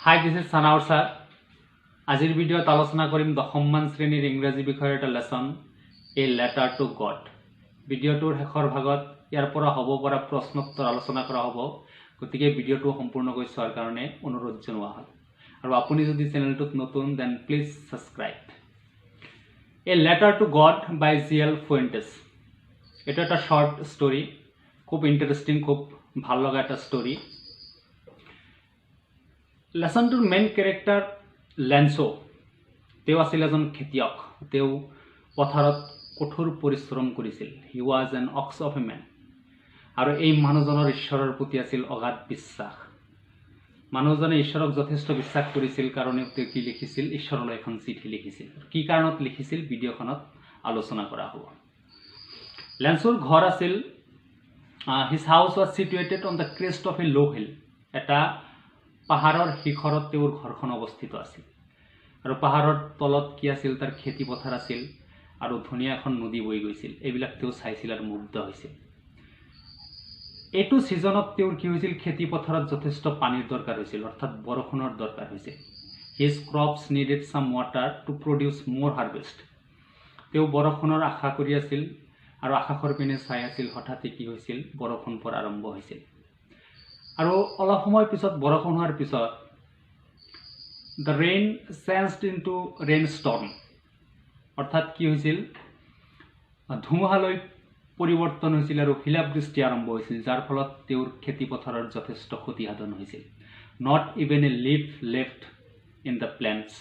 Hi, this is Sanaur sir. আজিৰ ভিডিঅ'ত আলোচনা কৰিম দশমমান শ্ৰেণীৰ ইংৰাজী বিষয়ৰ এটা lesson A letter to god. ভিডিঅ'টোৰ শেষৰ ভাগত ইয়াৰ পৰা হ'ব পৰা প্ৰশ্নোত্তৰ আলোচনা কৰা হ'ব, গতিকে ভিডিঅ'টো সম্পূৰ্ণকৈ চোৱাৰ কাৰণে অনুৰোধ জনোৱা হ'ল। আৰু আপুনি যদি চেনেলটোত নতুন then please subscribe. A letter to God by GL Fuentes. এটা একটা শৰ্ট স্টোৰি, খুব ইন্টাৰেস্টিং, খুব ভাল লগা একটা স্টোৰি। লেসনটোৰ মেইন কেৰেক্টাৰ লেন্সো। তেওঁ আছিল এজন খেতিয়ক। তেওঁ পথাৰত কঠোৰ পৰিশ্ৰম কৰিছিল। He was an ox of a man. আৰু এই মানুহজনৰ ঈশ্বৰৰ প্ৰতি আছিল অগাধ বিশ্বাস। মানুহজনে ঈশ্বৰক যথেষ্ট বিশ্বাস কৰিছিল কাৰণে তেওঁ কি লিখিছিল, ঈশ্বৰলৈ এখন চিঠি লিখিছিল। কি কাৰণত লিখিছিল ভিডিঅ'খনত আলোচনা কৰা হ'ব। লেন্সোৰ ঘৰ আছিল, his house was situated on the crest of a low hill. এটা পাহাৰৰ শিখৰত তেওঁৰ ঘৰখন অৱস্থিত আছিল। আৰু পাহাৰৰ তলত কি আছিল, তাৰ খেতি পথাৰ আছিল আৰু ধুনীয়া এখন নদী বৈ গৈছিল। এইবিলাক তেওঁ চাইছিল আৰু মুগ্ধ হৈছিল। এইটো ছিজনত তেওঁৰ কি হৈছিল, খেতি পথাৰত যথেষ্ট পানীৰ দৰকাৰ হৈছিল, অৰ্থাৎ বৰষুণৰ দৰকাৰ হৈছিল। হিজ ক্ৰপছ নিডেড সাম ৱাটাৰ টু প্ৰডিউচ মোৰ হাৰ্ভেষ্ট। তেওঁ বৰষুণৰ আশা কৰি আছিল আৰু আকাশৰ পিনে চাই আছিল। হঠাতে কি হৈছিল, বৰষুণ পৰা আৰম্ভ হৈছিল। আৰু অলপ সময় পিছত, বৰষুণ হোৱাৰ পিছত, the rain changed into rain storm. অৰ্থাৎ কি হৈছিল, ধুমুহালৈ পৰিৱৰ্তন হৈছিল আৰু শিলাবৃষ্টি আৰম্ভ হৈছিল, যাৰ ফলত তেওঁৰ খেতি পথাৰৰ যথেষ্ট ক্ষতিসাধন হৈছিল। Not even a leaf left in the plants.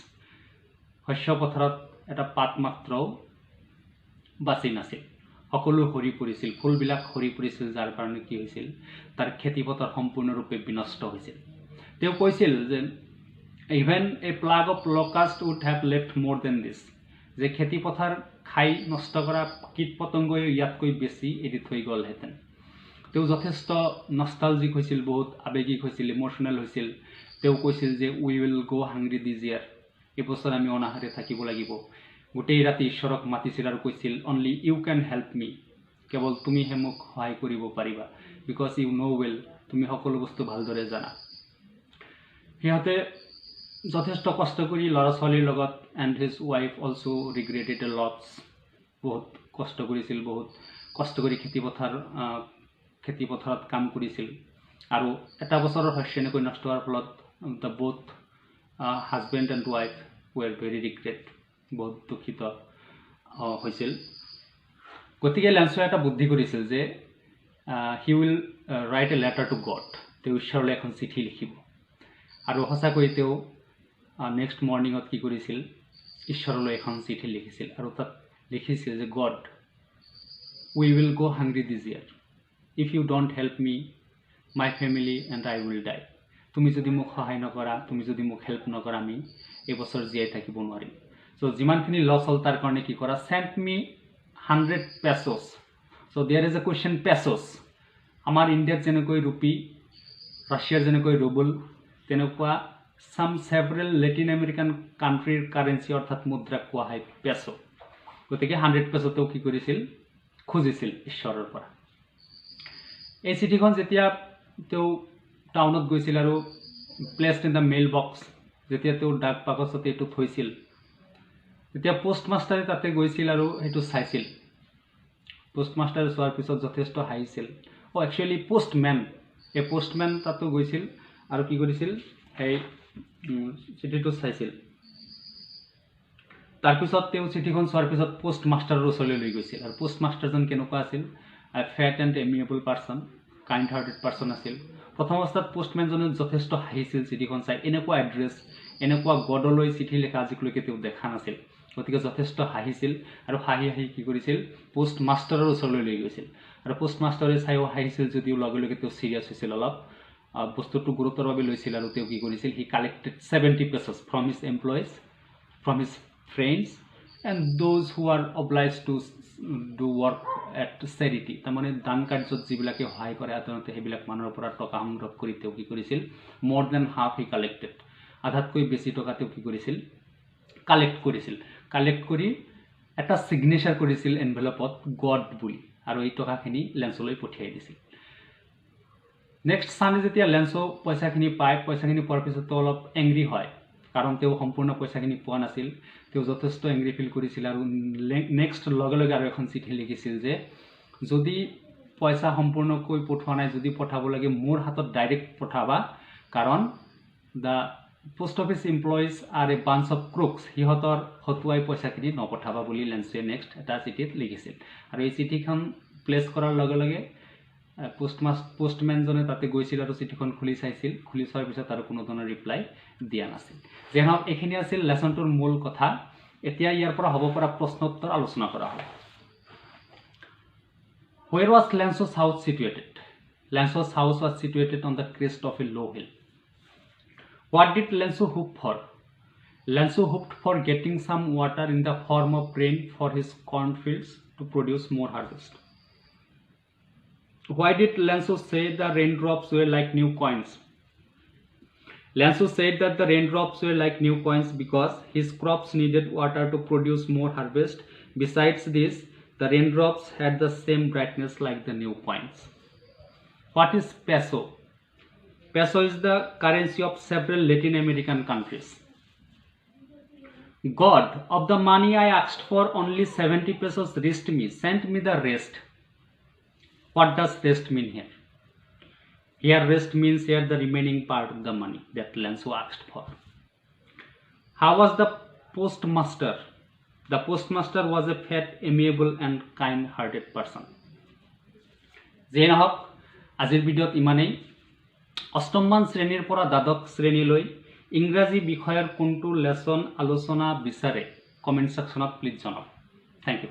শস্য পথাৰত এটা পাত মাত্ৰও বাচি নাছিল, সকলো সৰি পৰিছিল, ফুলবিলাক সৰি পৰিছিল, যাৰ কাৰণে কি হৈছিল, তাৰ খেতিপথাৰ সম্পূৰ্ণৰূপে বিনষ্ট হৈছিল। তেওঁ কৈছিল যে even a plague of locust would have left more than this. যে খেতিপথাৰ খাই নষ্ট কৰা কীট পতংগই ইয়াতকৈ বেছি এৰি থৈ গ'লহেঁতেন। তেওঁ যথেষ্ট নষ্টালজিক হৈছিল, বহুত আৱেগিক হৈছিল, ইম'চনেল হৈছিল। তেওঁ কৈছিল যে উই উইল গ' হাংৰি দিছ ইয়াৰ। এইবছৰ আমি অনাহাৰে থাকিব লাগিব। গোটেই ৰাতি ঈশ্বৰক মাতিছিল আৰু কৈছিল অনলি ইউ কেন হেল্প মি। কেৱল তুমিহে মোক সহায় কৰিব পাৰিবা, বিকজ ইউ ন' ৱেল। তুমি সকলো বস্তু ভালদৰে জানা। সিহঁতে যথেষ্ট কষ্ট কৰি ল'ৰা ছোৱালীৰ লগত, and his wife also' regretted a lots. বহুত কষ্ট কৰিছিল, বহুত কষ্ট কৰি খেতিপথাৰত কাম কৰিছিল। আৰু এটা বছৰৰ শস্য এনেকৈ নষ্ট হোৱাৰ ফলত the both husband and wife were very regret, বহুত দুখিত হৈছিল। গতিকে লেন্সোৱে এটা বুদ্ধি কৰিছিল যে he will write a letter to God. তেওঁ ঈশ্বৰলৈ এখন চিঠি লিখিব। আৰু সঁচাকৈ তেওঁ নেক্সট মৰ্ণিঙত কি কৰিছিল, ঈশ্বৰলৈ এখন চিঠি লিখিছিল আৰু তাত লিখিছিল যে god, we will go' hungry this year. If you don't help me, my family and I will die. তুমি যদি মোক সহায় নকৰা, তুমি যদি মোক হেল্প নকৰা, আমি এইবছৰ জীয়াই থাকিব নোৱাৰিম। চ' যিমানখিনি লছ হ'ল তাৰ কাৰণে কি কৰা, send me 100 pesos. So' there is a question, pesos. আমাৰ ইণ্ডিয়াত যেনেকৈ ৰুপি, ৰাছিয়াৰ যেনেকৈ ৰুবল, তেনেকুৱা চাম ছেভৰেল লেটিন আমেৰিকান কাণ্ট্ৰিৰ কাৰেঞ্চি অৰ্থাৎ মুদ্ৰাক কোৱা হয় পেছ'। গতিকে 100 পেছ' তেওঁ কি কৰিছিল, খুজিছিল ঈশ্বৰৰ পৰা। এই চিঠিখন যেতিয়া তেওঁ টাউনত গৈছিল আৰু placed in the mail box, যেতিয়া তেওঁ ডাক বাকচত এইটো থৈছিল, তেতিয়া পোষ্টমাষ্টাৰে তাতে গৈছিল আৰু সেইটো চাইছিল। পোষ্টমাষ্টাৰে চোৱাৰ পিছত যথেষ্ট হাঁহিছিল। একচুৱেলি পোষ্টমেন, এই পোষ্টমেন তাতো গৈছিল আৰু কি কৰিছিল, সেই চিঠিটো চাইছিল। তাৰপিছত তেওঁ চিঠিখন চোৱাৰ পিছত পোষ্ট মাষ্টাৰৰ ওচৰলৈ লৈ গৈছিল। আৰু পোষ্ট মাষ্টাৰজন কেনেকুৱা আছিল, fat and amiable person, kind hearted person আছিল। প্ৰথম অৱস্থাত পোষ্টমেনজনে যথেষ্ট হাঁহিছিল চিঠিখন চাই। এনেকুৱা এড্ৰেছ, এনেকুৱা গডলৈ চিঠি লিখা আজিলৈকে তেওঁ দেখা নাছিল। গতিকে যথেষ্ট হাঁহিছিল আৰু হাঁহি হাঁহি কি কৰিছিল, পোষ্ট মাষ্টাৰৰ ওচৰলৈ লৈ গৈছিল। আৰু পোষ্ট মাষ্টাৰে চাইও হাঁহিছিল যদিও লগে লগে তেওঁ ছিৰিয়াছ হৈছিল, অলপ বস্তুটো গুৰুত্বৰভাৱে লৈছিল। আৰু তেওঁ কি কৰিছিল, he collected 70 pesos from his employees, from his friends and those who are obliged to do work at charity. তাৰমানে দান কাৰ্যত যিবিলাকে সহায় কৰে সাধাৰণতে সেইবিলাক মানুহৰ পৰা টকা সংগ্ৰহ কৰি তেওঁ কি কৰিছিল, মোৰ দেন হাফ হি কালেক্টেড। আধাতকৈ বেছি টকা তেওঁ কি কৰিছিল, কালেক্ট কৰিছিল। কালেক্ট কৰি এটা ছিগনেচাৰ কৰিছিল এনভেলপত গড বুলি, আৰু এই টকাখিনি লেন্সলৈ পঠিয়াই দিছিল। নেক্সট সানে যেতিয়া লেন্সো পইচাখিনি পায়, পইচাখিনি পোৱাৰ পিছত অলপ এংগ্ৰি হয়, কাৰণ তেওঁ সম্পূৰ্ণ পইচাখিনি পোৱা নাছিল। তেওঁ যথেষ্ট এংগ্ৰি ফিল কৰিছিল আৰু নেক্সট লগে লগে আৰু এখন চিঠি লিখিছিল যে যদি পইচা সম্পূৰ্ণকৈ পঠোৱা নাই, যদি পঠাব লাগে মোৰ হাতত ডাইৰেক্ট পঠাবা, কাৰণ the post office employees R a bunch of Crooks, সিহঁতৰ হতুৱাই পইচাখিনি নপঠাবা বুলি লেন্সোৱে নেক্সট এটা চিঠিত লিখিছিল। আৰু এই চিঠিখন প্লেচ কৰাৰ লগে লগে পোষ্টমেনজনে তাতে গৈছিল আৰু চিঠিখন খুলি চাইছিল। খুলি চোৱাৰ পিছত আৰু কোনো ধৰণৰ ৰিপ্লাই দিয়া নাছিল। যে নহওক, এইখিনি আছিল লেচনটোৰ মূল কথা। এতিয়া ইয়াৰ পৰা হ'ব পৰা প্ৰশ্নোত্তৰ আলোচনা কৰা হ'ব। Where was Lenso's house situated? Lenso's house was situated on the crest of a low hill. What did Lenso hope for? Lenso hoped for getting some water in the form of rain for his cornfields to produce more harvest. Why did Lenso say the raindrops were like new coins? Lenso said that the raindrops were like new coins because his crops needed water to produce more harvest. Besides this, the raindrops had the same brightness like the new coins. What is peso? Peso is the currency of several Latin American countries. God, of the money I asked for, only 70 pesos reached me. Send me the rest. What does rest mean here? Here rest means here the remaining part of the money that Lenso asked for. How was the postmaster? The postmaster was a fat, amiable and kind-hearted person. যেই নহওক, আজিৰ ভিডিঅ'ত ইমানেই। অষ্টমমান শ্ৰেণীৰ পৰা দ্বাদশ শ্ৰেণীলৈ ইংৰাজী বিষয়ৰ কোনটো লেচন আলোচনা বিচাৰে কমেণ্ট ছেকশ্যনত প্লিজ জনাওক। Thank U.